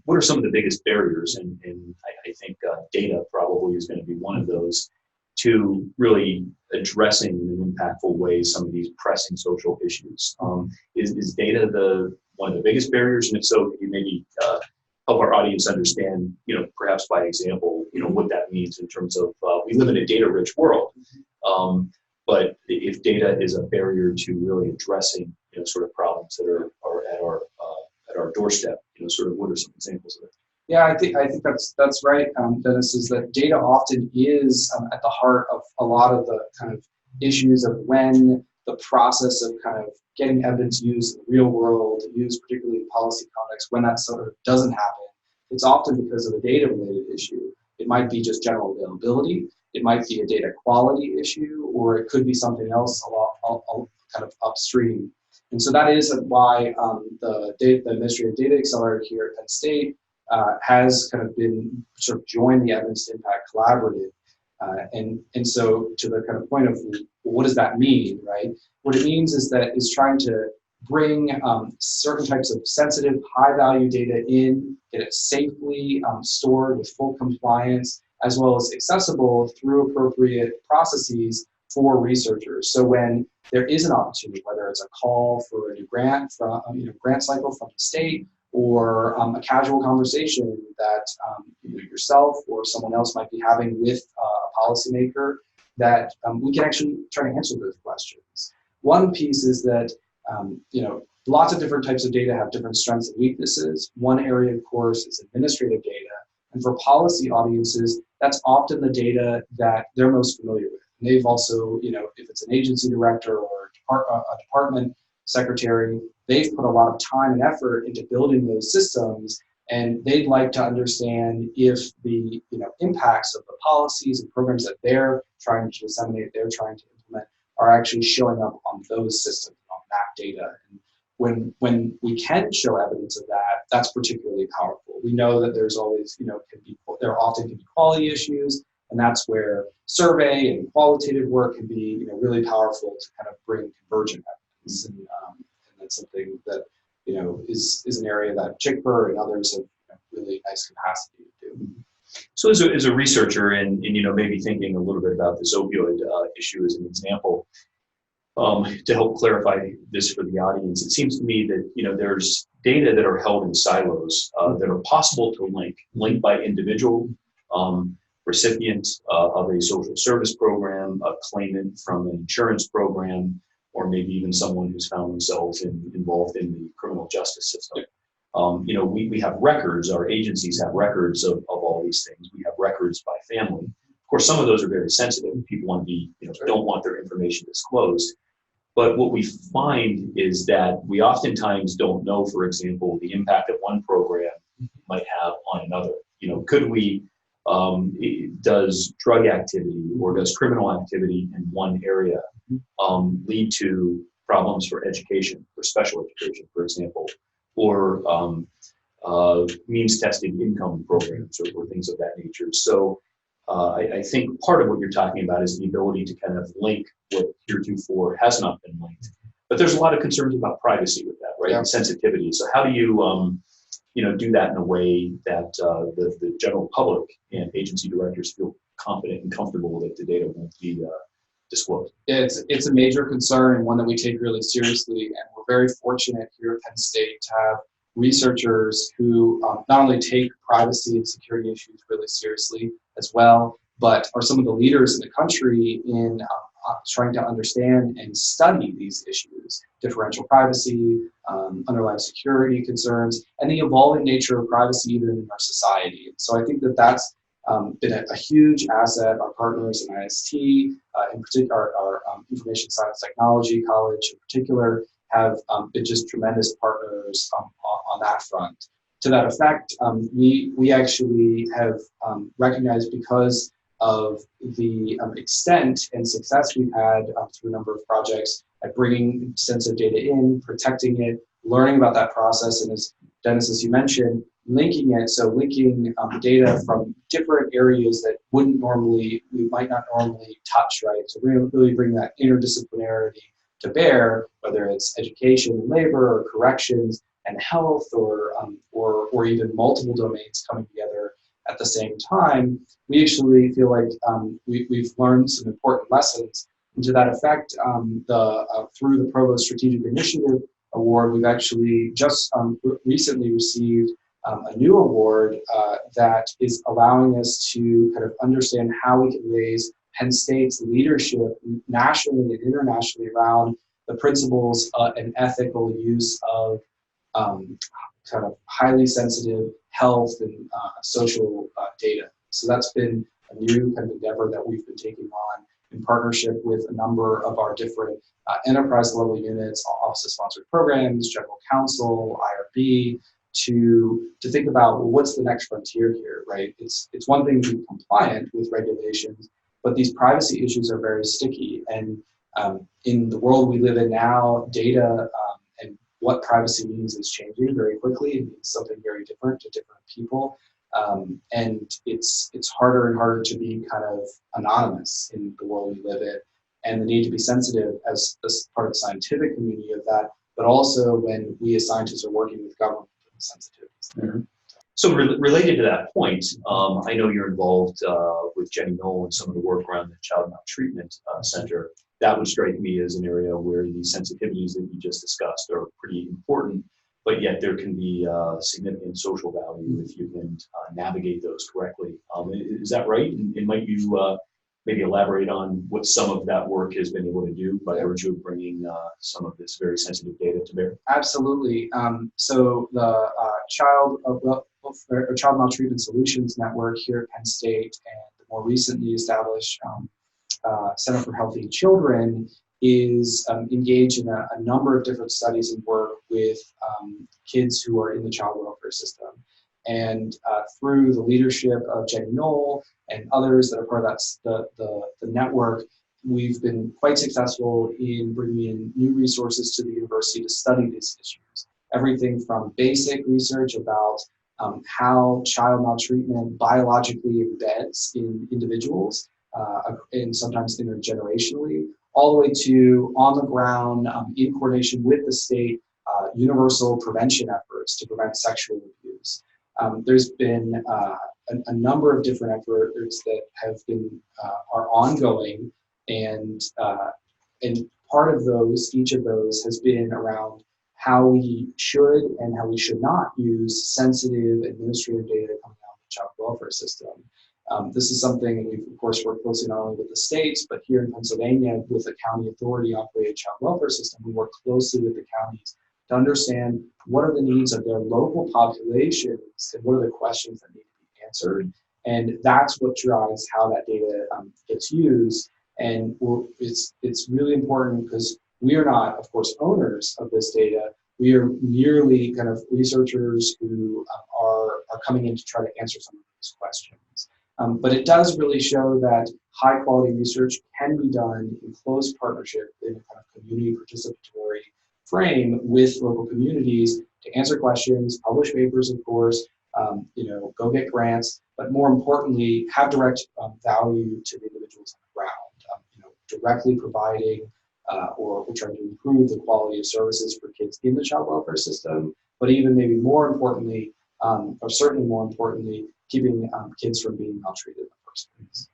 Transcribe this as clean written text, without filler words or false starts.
what are some of the biggest barriers? And I think data probably is going to be one of those to really addressing in an impactful way some of these pressing social issues. Is data one of the biggest barriers? And if so, could you maybe help our audience understand, perhaps by example, what that means in terms of we live in a data-rich world, but if data is a barrier to really addressing, sort of problems that are at our doorstep, sort of what are some examples of it? Yeah, I think that's right, Dennis. Is that data often is at the heart of a lot of the kind of issues of when the process of kind of getting evidence used in the real world, used particularly in policy context, when that sort of doesn't happen, it's often because of a data-related issue. It might be just general availability, it might be a data quality issue, or it could be something else a lot kind of upstream. And so that is why the Administrative Data Accelerator here at Penn State has kind of been sort of joined the Evidence to Impact Collaborative. And so to the kind of point of what does that mean, right? What it means is that it's trying to bring certain types of sensitive, high-value data in, get it safely stored with full compliance, as well as accessible through appropriate processes for researchers. So when there is an opportunity, whether it's a call for a new grant from grant cycle from the state, or a casual conversation that yourself or someone else might be having with a policymaker, that we can actually try to answer those questions. One piece is that lots of different types of data have different strengths and weaknesses. One area, of course, is administrative data. And for policy audiences, that's often the data that they're most familiar with. And they've also, if it's an agency director or a department secretary, they've put a lot of time and effort into building those systems, and they'd like to understand if the impacts of the policies and programs that they're trying to disseminate, they're trying to implement, are actually showing up on those systems, on that data. And when we can show evidence of that, that's particularly powerful. We know that there's always, there often can be quality issues, and that's where survey and qualitative work can be, really powerful to kind of bring convergent evidence. And that's something that, is an area that Chickper and others have really nice capacity to do. So as a researcher and maybe thinking a little bit about this opioid issue as an example, to help clarify this for the audience, it seems to me that, there's data that are held in silos that are possible to link by individual recipient of a social service program, a claimant from an insurance program, or maybe even someone who's found themselves involved in the criminal justice system. We have records, our agencies have records of all these things. We have records by family. Of course, some of those are very sensitive. People want to be, don't want their information disclosed. But what we find is that we oftentimes don't know, for example, the impact that one program might have on another. Could we, does drug activity or does criminal activity in one area lead to problems for education, for special education, for example, or means-tested income programs or things of that nature. So I think part of what you're talking about is the ability to kind of link what heretofore has not been linked. But there's a lot of concerns about privacy with that, right? Yeah. And sensitivity. So how do you, do that in a way that the general public and agency directors feel confident and comfortable that the data won't be disclosed? It's a major concern and one that we take really seriously. And we're very fortunate here at Penn State to have researchers who not only take privacy and security issues really seriously as well, but are some of the leaders in the country in trying to understand and study these issues, differential privacy, underlying security concerns, and the evolving nature of privacy even in our society. So I think that that's been a huge asset. Our partners in IST, in particular our Information Science Technology College in particular, have been just tremendous partners on that front. To that effect, we actually have recognized, because of the extent and success we've had through a number of projects at bringing sensitive data in, protecting it, learning about that process, and as Dennis, as you mentioned, linking it, so linking data from different areas that we might not normally touch, right? So really bring that interdisciplinarity to bear, whether it's education and labor or corrections, and health, or even multiple domains coming together at the same time, we actually feel like we've learned some important lessons. And to that effect, through the Provost Strategic Initiative Award, we've actually just recently received a new award that is allowing us to kind of understand how we can raise Penn State's leadership nationally and internationally around the principles and ethical use of kind of highly sensitive health and social data. So that's been a new kind of endeavor that we've been taking on in partnership with a number of our different enterprise level units, Office of Sponsored Programs, General Counsel, IRB, to think about, well, what's the next frontier here, right? It's one thing to be compliant with regulations, but these privacy issues are very sticky. And in the world we live in now, data and what privacy means is changing very quickly. It means something very different to different people. And it's harder and harder to be kind of anonymous in the world we live in, and the need to be sensitive as part of the scientific community of that, but also when we as scientists are working with government sensitivities there. Mm-hmm. So related to that point, I know you're involved with Jenny Knoll and some of the work around the Child Maltreatment Center. That would strike me as an area where the sensitivities that you just discussed are pretty important, but yet there can be significant social value if you can navigate those correctly. Is that right? And might you maybe elaborate on what some of that work has been able to do by virtue of bringing some of this very sensitive data to bear? Absolutely. So the Child Maltreatment Solutions Network here at Penn State and the more recently established Center for Healthy Children is engaged in a number of different studies and work with kids who are in the child welfare system. And through the leadership of Jenny Knoll and others that are part of the network, we've been quite successful in bringing in new resources to the university to study these issues. Everything from basic research about how child maltreatment biologically embeds in individuals, and sometimes intergenerationally, all the way to on the ground, in coordination with the state, universal prevention efforts to prevent sexual abuse. There's been a number of different efforts that have been are ongoing, and part of those, each of those, has been around how we should and how we should not use sensitive administrative data coming out of the child welfare system. This is something that we've, of course, worked closely not only with the states, but here in Pennsylvania with the county authority-operated child welfare system. We work closely with the counties to understand what are the needs of their local populations and what are the questions that need to be answered. And that's what drives how that data gets used. And it's really important because we are not, of course, owners of this data. We are merely kind of researchers who are coming in to try to answer some of these questions. But it does really show that high quality research can be done in close partnership in a kind of community participatory frame with local communities to answer questions, publish papers, of course, go get grants, but more importantly, have direct value to the individuals on the ground, directly providing or trying to improve the quality of services for kids in the child welfare system, but even maybe more importantly, or certainly more importantly, keeping kids from being maltreated in the first place.